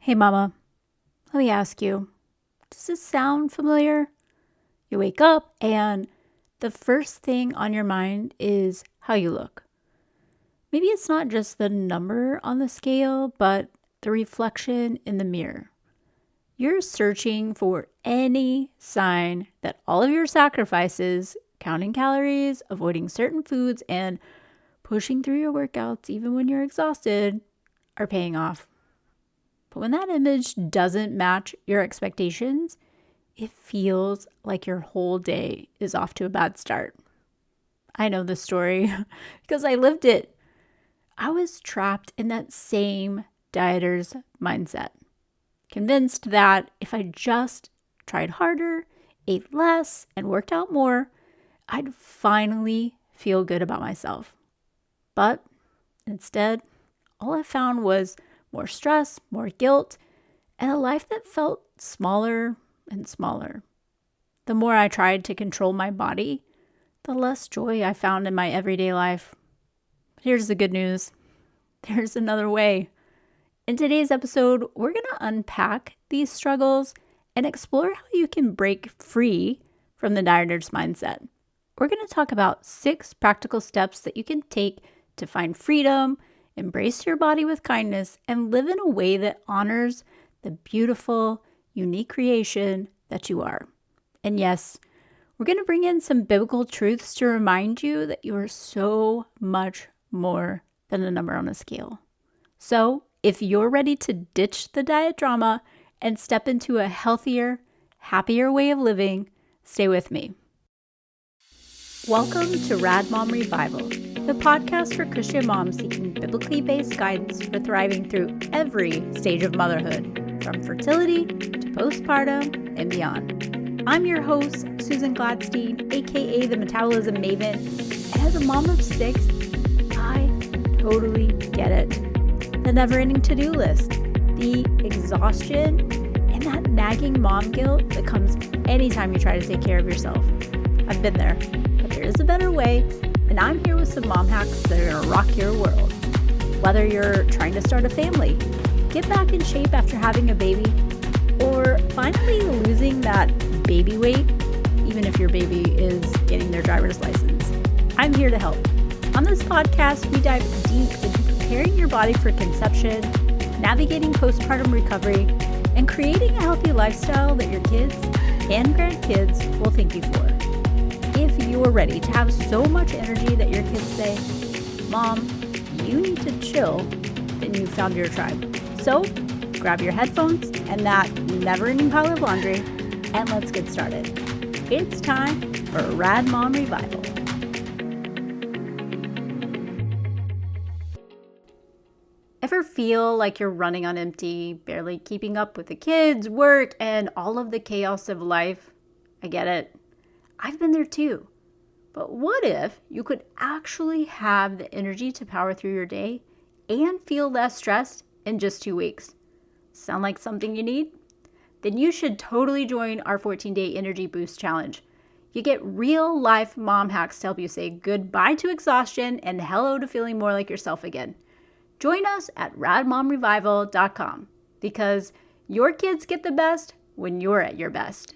Hey, Mama, let me ask you, does this sound familiar? You wake up and the first thing on your mind is how you look. Maybe it's not just the number on the scale, but the reflection in the mirror. You're searching for any sign that all of your sacrifices, counting calories, avoiding certain foods, and pushing through your workouts even when you're exhausted, are paying off. But when that image doesn't match your expectations, it feels like your whole day is off to a bad start. I know this story because I lived it. I was trapped in that same dieter's mindset, convinced that if I just tried harder, ate less, and worked out more, I'd finally feel good about myself. But instead, all I found was more stress, more guilt, and a life that felt smaller and smaller. The more I tried to control my body, the less joy I found in my everyday life. Here's the good news. There's another way. In today's episode, we're going to unpack these struggles and explore how you can break free from the dieter's mindset. We're going to talk about 6 practical steps that you can take to find freedom, embrace your body with kindness, and live in a way that honors the beautiful, unique creation that you are. And yes, we're going to bring in some biblical truths to remind you that you are so much more than a number on a scale. So, if you're ready to ditch the diet drama and step into a healthier, happier way of living, stay with me. Welcome to Rad Mom Revival, the podcast for Christian moms seeking biblically based guidance for thriving through every stage of motherhood, from fertility to postpartum and beyond. I'm your host, Susan Gladstein, aka the Metabolism Maven, and as a mom of 6, I totally get it. The never-ending to-do list, the exhaustion, and that nagging mom guilt that comes anytime you try to take care of yourself. I've been there, but there is a better way, and I'm here with some mom hacks that are gonna rock your world. Whether you're trying to start a family, get back in shape after having a baby, or finally losing that baby weight, even if your baby is getting their driver's license, I'm here to help. On this podcast, we dive deep into preparing your body for conception, navigating postpartum recovery, and creating a healthy lifestyle that your kids and grandkids will thank you for. If you're ready to have so much energy that your kids say, "Mom, you need to chill," then you've found your tribe. So grab your headphones and that never-ending pile of laundry, and let's get started. It's time for Rad Mom Revival. Ever feel like you're running on empty, barely keeping up with the kids, work, and all of the chaos of life? I get it. I've been there too. But what if you could actually have the energy to power through your day and feel less stressed in just 2 weeks? Sound like something you need? Then you should totally join our 14-day Energy Boost Challenge. You get real-life mom hacks to help you say goodbye to exhaustion and hello to feeling more like yourself again. Join us at radmomrevival.com because your kids get the best when you're at your best.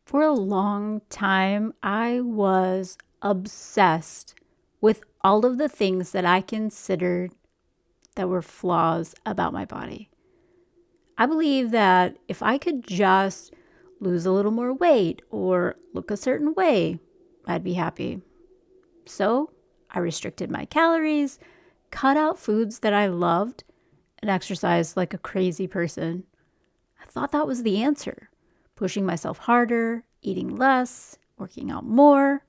For a long time, I was obsessed with all of the things that I considered that were flaws about my body. I believe that if I could just lose a little more weight or look a certain way, I'd be happy. So I restricted my calories, cut out foods that I loved, and exercised like a crazy person. I thought that was the answer, pushing myself harder, eating less, working out more.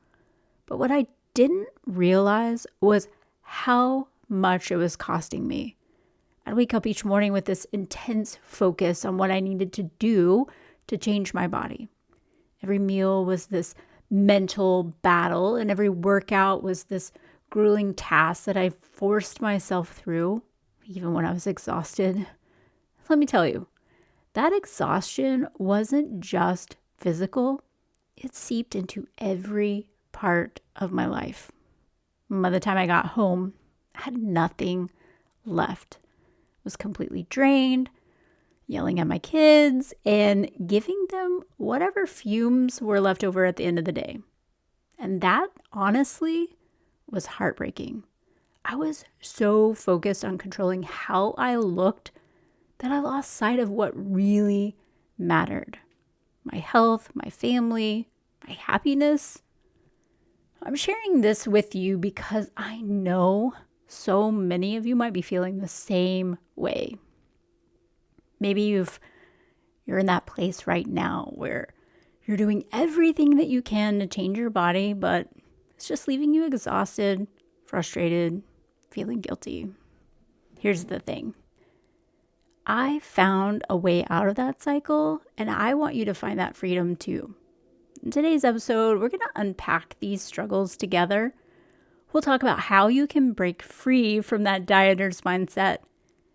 But what I didn't realize was how much it was costing me. I'd wake up each morning with this intense focus on what I needed to do to change my body. Every meal was this mental battle, and every workout was this grueling task that I forced myself through, even when I was exhausted. Let me tell you, that exhaustion wasn't just physical, it seeped into every part of my life. By the time I got home, I had nothing left. I was completely drained, yelling at my kids, and giving them whatever fumes were left over at the end of the day. And that, honestly, was heartbreaking. I was so focused on controlling how I looked that I lost sight of what really mattered. My health, my family, my happiness. I'm sharing this with you because I know so many of you might be feeling the same way. Maybe you're in that place right now where you're doing everything that you can to change your body, but it's just leaving you exhausted, frustrated, feeling guilty. Here's the thing. I found a way out of that cycle, and I want you to find that freedom too. In today's episode, we're going to unpack these struggles together. We'll talk about how you can break free from that dieter's mindset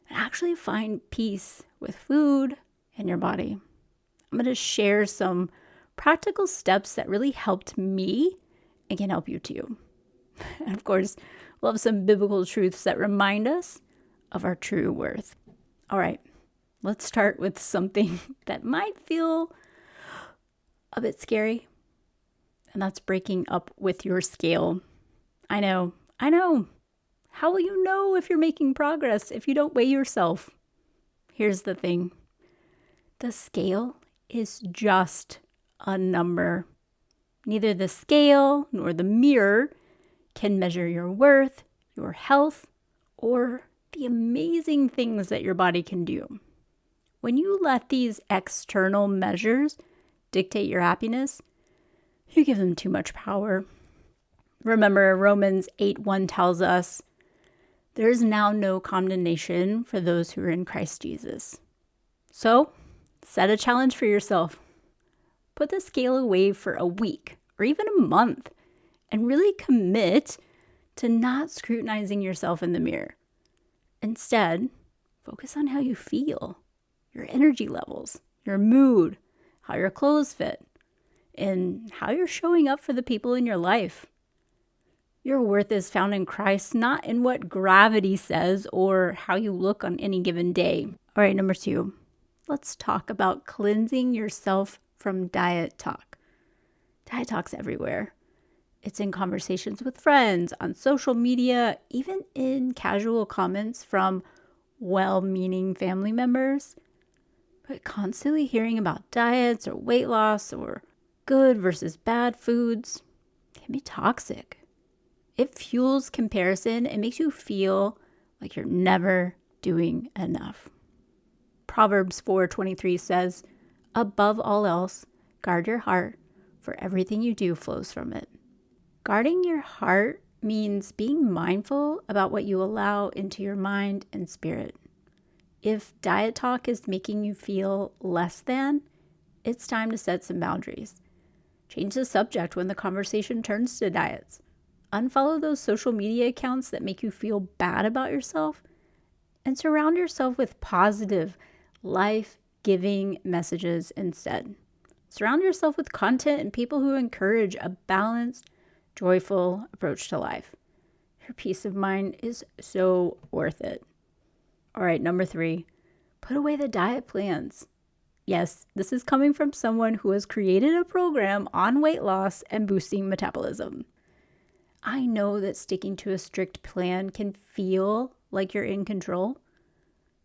and actually find peace with food and your body. I'm going to share some practical steps that really helped me and can help you too. And of course, we'll have some biblical truths that remind us of our true worth. All right, let's start with something that might feel a bit scary, and that's breaking up with your scale. I know. How will you know if you're making progress if you don't weigh yourself? Here's the thing. The scale is just a number. Neither the scale nor the mirror can measure your worth, your health, or the amazing things that your body can do. When you let these external measures dictate your happiness, you give them too much power. Remember, Romans 8:1 tells us, there is now no condemnation for those who are in Christ Jesus. So, set a challenge for yourself. Put the scale away for a week or even a month and really commit to not scrutinizing yourself in the mirror. Instead, focus on how you feel, your energy levels, your mood, how your clothes fit, and how you're showing up for the people in your life. Your worth is found in Christ, not in what gravity says or how you look on any given day. All right, number 2, let's talk about cleansing yourself from diet talk. Diet talk's everywhere. It's in conversations with friends, on social media, even in casual comments from well-meaning family members. But constantly hearing about diets or weight loss or good versus bad foods can be toxic. It fuels comparison and makes you feel like you're never doing enough. Proverbs 4:23 says, above all else, guard your heart, for everything you do flows from it. Guarding your heart means being mindful about what you allow into your mind and spirit. If diet talk is making you feel less than, it's time to set some boundaries. Change the subject when the conversation turns to diets. Unfollow those social media accounts that make you feel bad about yourself, and surround yourself with positive, life-giving messages instead. Surround yourself with content and people who encourage a balanced, joyful approach to life. Your peace of mind is so worth it. All right, number 3, put away the diet plans. Yes, this is coming from someone who has created a program on weight loss and boosting metabolism. I know that sticking to a strict plan can feel like you're in control,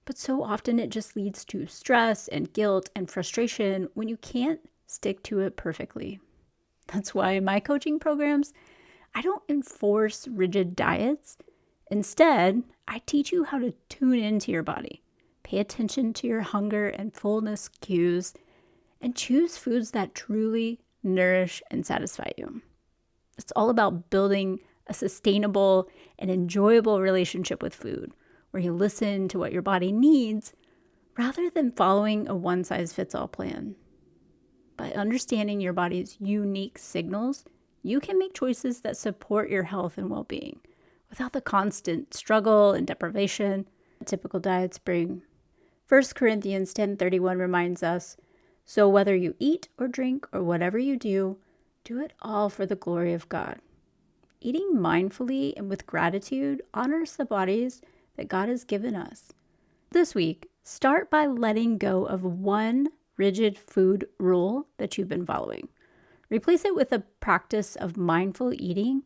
but so often it just leads to stress and guilt and frustration when you can't stick to it perfectly. That's why in my coaching programs, I don't enforce rigid diets. Instead, I teach you how to tune into your body, pay attention to your hunger and fullness cues, and choose foods that truly nourish and satisfy you. It's all about building a sustainable and enjoyable relationship with food, where you listen to what your body needs rather than following a one-size-fits-all plan. By understanding your body's unique signals, you can make choices that support your health and well-being without the constant struggle and deprivation that typical diets bring. 1 Corinthians 10:31 reminds us, so whether you eat or drink or whatever you do it all for the glory of God. Eating mindfully and with gratitude honors the bodies that God has given us. This week, Start by letting go of one rigid food rule that you've been following. Replace it with a practice of mindful eating,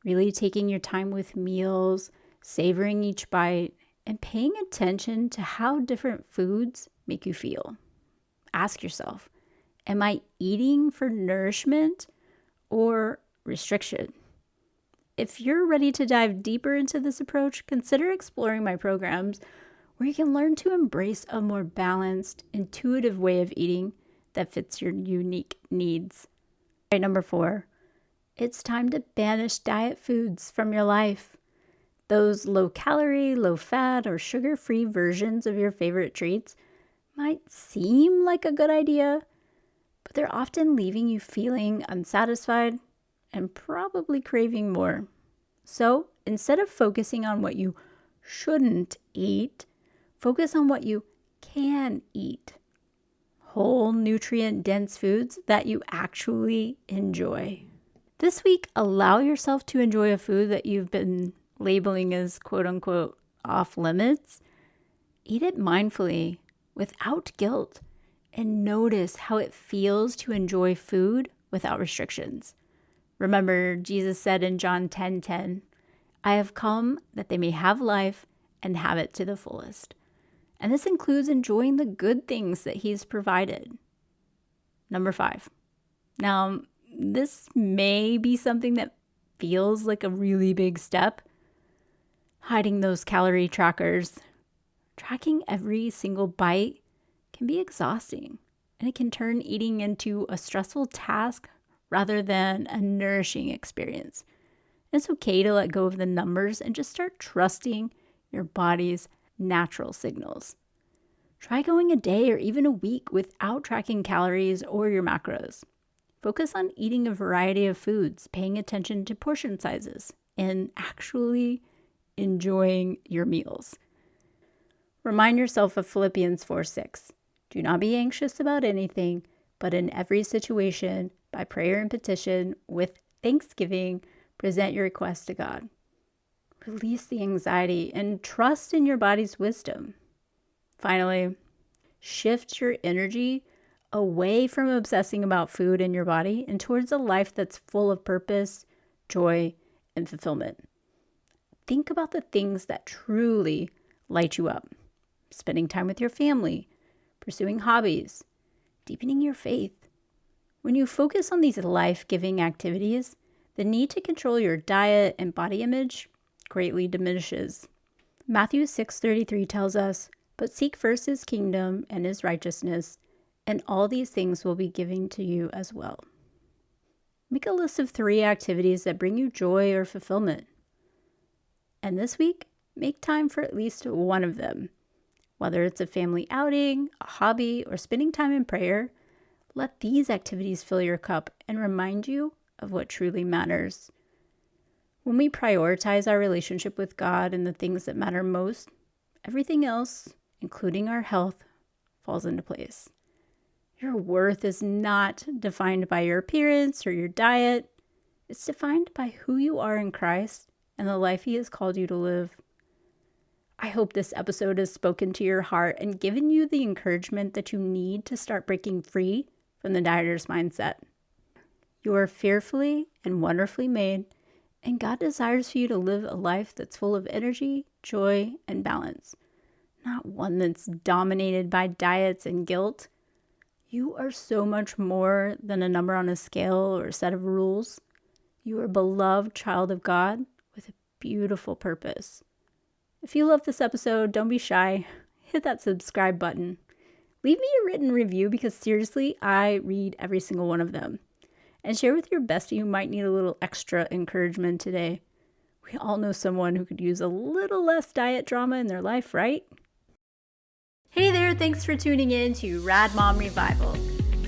really taking your time with meals, savoring each bite, and paying attention to how different foods make you feel. Ask yourself, am I eating for nourishment or restriction? If you're ready to dive deeper into this approach, consider exploring my programs where you can learn to embrace a more balanced, intuitive way of eating that fits your unique needs. Right, number 4, it's time to banish diet foods from your life. Those low-calorie, low-fat, or sugar-free versions of your favorite treats might seem like a good idea, but they're often leaving you feeling unsatisfied and probably craving more. So instead of focusing on what you shouldn't eat, focus on what you can eat. Whole, nutrient-dense foods that you actually enjoy. This week, allow yourself to enjoy a food that you've been labeling as quote-unquote off limits. Eat it mindfully, without guilt, and notice how it feels to enjoy food without restrictions. Remember, Jesus said in John 10:10, I have come that they may have life and have it to the fullest. And this includes enjoying the good things that he's provided. Number 5. Now, this may be something that feels like a really big step. Hiding those calorie trackers. Tracking every single bite can be exhausting, and it can turn eating into a stressful task rather than a nourishing experience. It's okay to let go of the numbers and just start trusting your body's natural signals. Try going a day or even a week without tracking calories or your macros. Focus on eating a variety of foods, paying attention to portion sizes, and actually enjoying your meals. Remind yourself of Philippians 4:6. Do not be anxious about anything, but in every situation, by prayer and petition, with thanksgiving, present your requests to God. Release the anxiety and trust in your body's wisdom. Finally, shift your energy away from obsessing about food in your body and towards a life that's full of purpose, joy, and fulfillment. Think about the things that truly light you up. Spending time with your family, pursuing hobbies, deepening your faith. When you focus on these life-giving activities, the need to control your diet and body image greatly diminishes. Matthew 6:33 tells us, but seek first his kingdom and his righteousness, and all these things will be given to you as well. Make a list of 3 activities that bring you joy or fulfillment. And this week, make time for at least one of them. Whether it's a family outing, a hobby, or spending time in prayer, let these activities fill your cup and remind you of what truly matters. When we prioritize our relationship with God and the things that matter most, everything else, including our health, falls into place. Your worth is not defined by your appearance or your diet. It's defined by who you are in Christ and the life he has called you to live. I hope this episode has spoken to your heart and given you the encouragement that you need to start breaking free from the dieter's mindset. You are fearfully and wonderfully made, and God desires for you to live a life that's full of energy, joy, and balance, not one that's dominated by diets and guilt. You are so much more than a number on a scale or a set of rules. You are a beloved child of God with a beautiful purpose. If you love this episode, don't be shy. Hit that subscribe button. Leave me a written review because seriously, I read every single one of them. And share with your bestie who might need a little extra encouragement today. We all know someone who could use a little less diet drama in their life, right? Hey there, thanks for tuning in to Rad Mom Revival.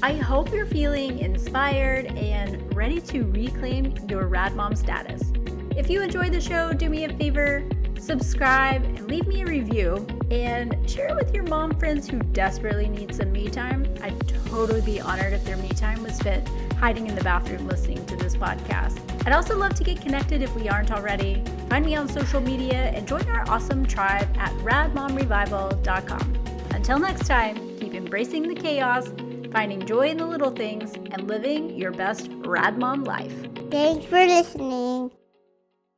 I hope you're feeling inspired and ready to reclaim your Rad Mom status. If you enjoyed the show, do me a favor, subscribe and leave me a review and share it with your mom friends who desperately need some me time. I'd totally be honored if their me time was spent hiding in the bathroom listening to this podcast. I'd also love to get connected if we aren't already. Find me on social media and join our awesome tribe at radmomrevival.com. Until next time, keep embracing the chaos, finding joy in the little things, and living your best rad mom life. Thanks for listening.